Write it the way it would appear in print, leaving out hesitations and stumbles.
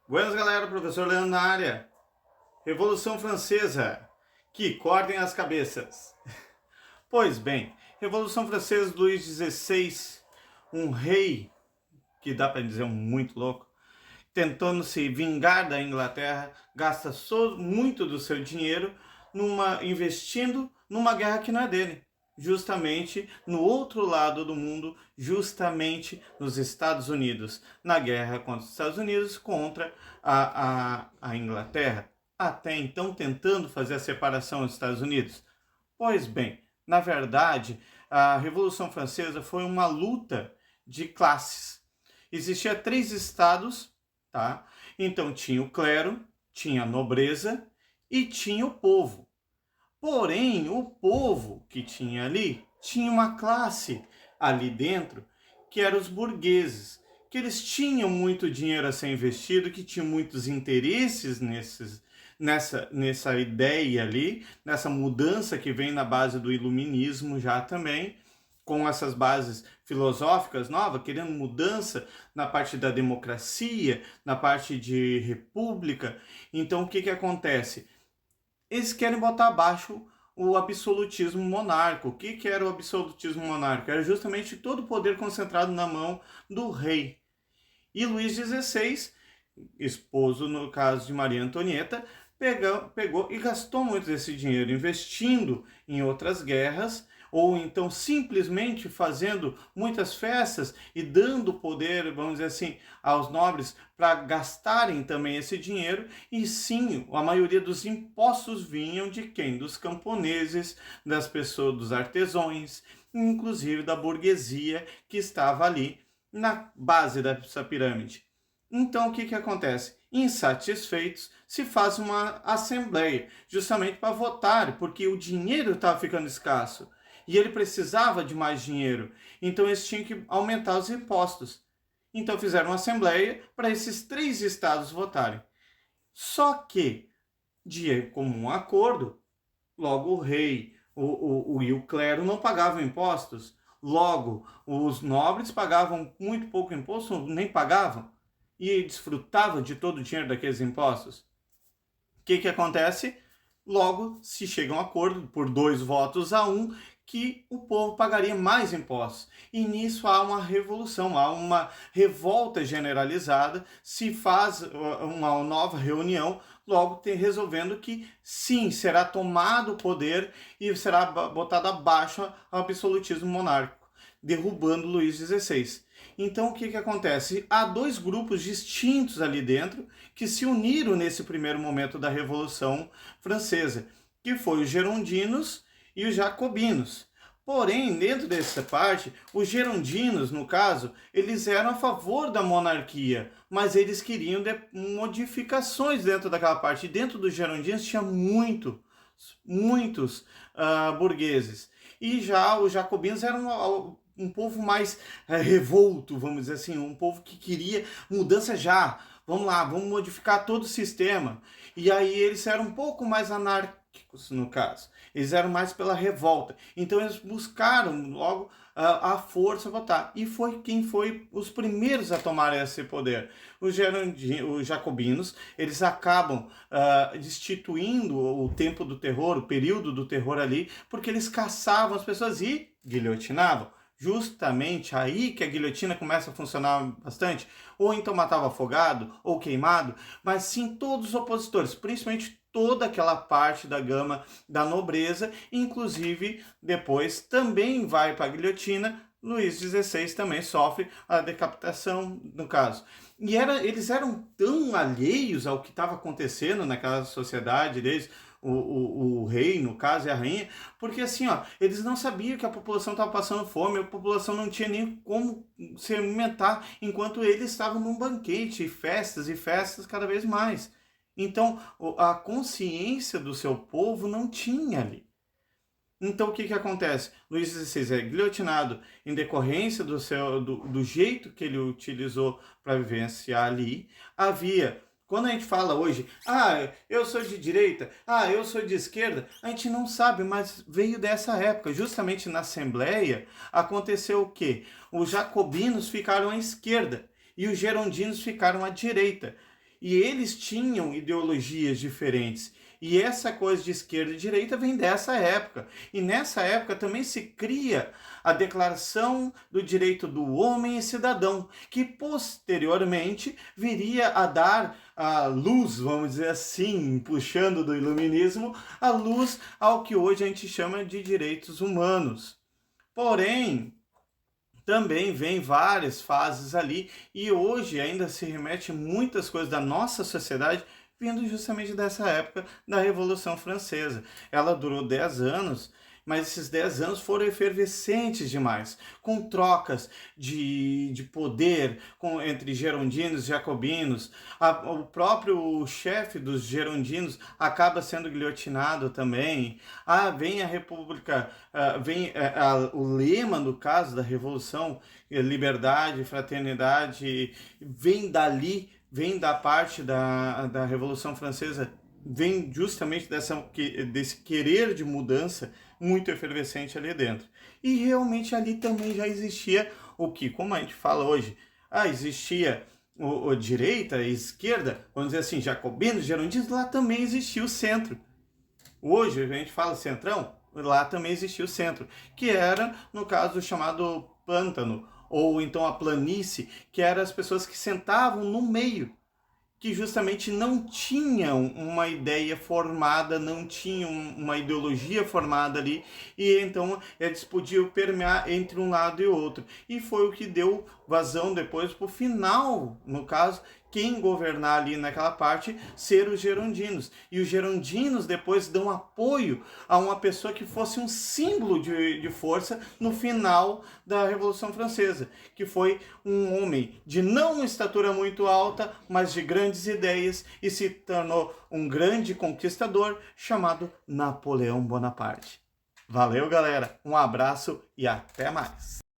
Buenas, galera, professor Leandro na área. Revolução Francesa, que cortem as cabeças. Pois bem, Revolução Francesa, Luís XVI, um rei, que dá para dizer muito louco, tentando se vingar da Inglaterra, gasta muito do seu dinheiro investindo numa guerra que não é dele. Justamente no outro lado do mundo, justamente nos Estados Unidos, na guerra contra os Estados Unidos, contra a Inglaterra, até então tentando fazer a separação dos Estados Unidos. Pois bem, na verdade, a Revolução Francesa foi uma luta de classes. Existia 3 estados, tá? Então tinha o clero, tinha a nobreza e tinha o povo. Porém, o povo que tinha ali tinha uma classe ali dentro que eram os burgueses, que eles tinham muito dinheiro a ser investido, que tinham muitos interesses nessa ideia ali, nessa mudança que vem na base do iluminismo já também, com essas bases filosóficas novas, querendo mudança na parte da democracia, na parte de república. Então, o que, que acontece? Eles querem botar abaixo o absolutismo monárquico. O que, que era o absolutismo monárquico? Era justamente todo o poder concentrado na mão do rei. E Luís XVI, esposo, no caso de Maria Antonieta, pegou e gastou muito desse dinheiro investindo em outras guerras, ou então simplesmente fazendo muitas festas e dando poder, vamos dizer assim, aos nobres para gastarem também esse dinheiro. E sim, a maioria dos impostos vinham de quem? Dos camponeses, das pessoas, dos artesãos, inclusive da burguesia que estava ali na base dessa pirâmide. Então, o que, que acontece? Insatisfeitos, se faz uma assembleia, justamente para votar, porque o dinheiro estava ficando escasso e ele precisava de mais dinheiro. Então, eles tinham que aumentar os impostos. Então, fizeram uma assembleia para esses 3 estados votarem. Só que, de comum acordo, logo o rei e o clero não pagavam impostos. Logo, os nobres pagavam muito pouco imposto, nem pagavam, e desfrutavam de todo o dinheiro daqueles impostos. O que, que acontece? Logo, se chega a um acordo por 2 votos a 1, que o povo pagaria mais impostos. E nisso há uma revolução, há uma revolta generalizada, se faz uma nova reunião, logo resolvendo que sim, será tomado o poder e será botado abaixo o absolutismo monárquico, derrubando Luís XVI. Então, o que, que acontece? Há 2 grupos distintos ali dentro que se uniram nesse primeiro momento da Revolução Francesa, que foi os gerondinos e os jacobinos. Porém, dentro dessa parte, os gerondinos, no caso, eles eram a favor da monarquia, mas eles queriam modificações dentro daquela parte. E dentro dos gerondinos tinha muitos burgueses. E já os jacobinos eram um povo mais revolto, vamos dizer assim, um povo que queria mudança já. Vamos lá, vamos modificar todo o sistema. E aí eles eram um pouco mais anárquicos, no caso. Eles eram mais pela revolta. Então eles buscaram logo a força votar. E foi quem foi os primeiros a tomar esse poder. Os jacobinos, eles acabam destituindo o tempo do terror, o período do terror ali, porque eles caçavam as pessoas e guilhotinavam. Justamente aí que a guilhotina começa a funcionar bastante, ou então matava afogado ou queimado, mas sim todos os opositores, principalmente toda aquela parte da gama da nobreza, inclusive depois também vai para a guilhotina. Luís XVI também sofre a decapitação, no caso. E eles eram tão alheios ao que estava acontecendo naquela sociedade deles, o rei, no caso, e a rainha, porque assim, ó, eles não sabiam que a população estava passando fome, a população não tinha nem como se alimentar, enquanto eles estavam num banquete, e festas cada vez mais. Então, a consciência do seu povo não tinha ali. Então, o que, que acontece? Luís XVI é guilhotinado em decorrência do jeito que ele utilizou para vivenciar ali. Quando a gente fala hoje, eu sou de direita, eu sou de esquerda, a gente não sabe, mas veio dessa época. Justamente na Assembleia aconteceu o quê? Os jacobinos ficaram à esquerda e os gerondinos ficaram à direita. e eles tinham ideologias diferentes. E essa coisa de esquerda e direita vem dessa época. E nessa época também se cria a Declaração do Direito do Homem e Cidadão, que posteriormente viria a dar a luz, vamos dizer assim, puxando do iluminismo, a luz ao que hoje a gente chama de direitos humanos. Porém, também vem várias fases ali e hoje ainda se remete muitas coisas da nossa sociedade vindo justamente dessa época da Revolução Francesa. Ela durou 10 anos, mas esses 10 anos foram efervescentes demais, com trocas de poder entre gerondinos e jacobinos. O próprio chefe dos gerondinos acaba sendo guilhotinado também. Vem a República, o lema, no caso da Revolução, liberdade, fraternidade, vem dali, vem da parte da Revolução Francesa, vem justamente desse querer de mudança muito efervescente ali dentro. E realmente ali também já existia o que, como a gente fala hoje, existia a direita, a esquerda, vamos dizer assim, jacobinos, gerondinos, lá também existia o centro. Hoje a gente fala centrão, lá também existia o centro, que era, no caso, o chamado pântano, ou então a planície, que eram as pessoas que sentavam no meio, que justamente não tinham uma ideia formada, não tinham uma ideologia formada ali, e então eles podiam permear entre um lado e outro. E foi o que deu vazão depois para o final, no caso, quem governar ali naquela parte, ser os gerondinos. E os gerondinos depois dão apoio a uma pessoa que fosse um símbolo de força no final da Revolução Francesa, que foi um homem de não uma estatura muito alta, mas de grandes ideias, e se tornou um grande conquistador chamado Napoleão Bonaparte. Valeu, galera, um abraço e até mais!